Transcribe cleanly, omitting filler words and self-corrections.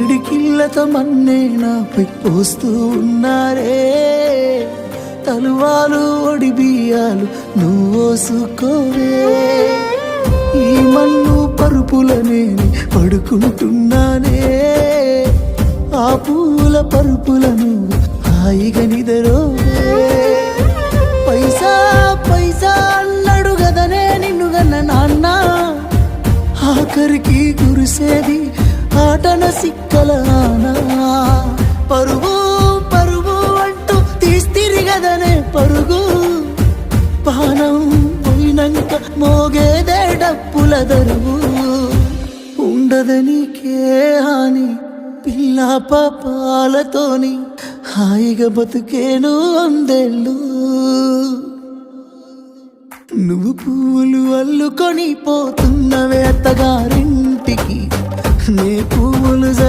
పిడికిళ్ళతో మన్నే నాపై పోస్తూ ఉన్నారే. తలువాలు ఒడి బియ్యాలు నువ్వోసుకోవే. ఈ మన్ను పరుపులనే పడుకుంటున్నానే. ఆ పూల పరుపులను హాయిగా నిదరోవే. పైసా పైసా అన్నాడు గదనే నిన్ను గన్న నాన్న. ఆఖరికి కురిసేది ఆటన సిక్కల ఆనా. పరువు పరువు అంటూ తీస్తిరి గదనే పరుగు. పానం పోయినంక మోగేదే డప్పుల దరువు. ఉండదనికే హాని పిల్ల పాపాలతోని హాయిగా బతుకేను వందేళ్ళు. నువ్వు పువ్వులు అల్లుకొని పోతున్నవే అత్తగారింటికి. నే పువ్వులు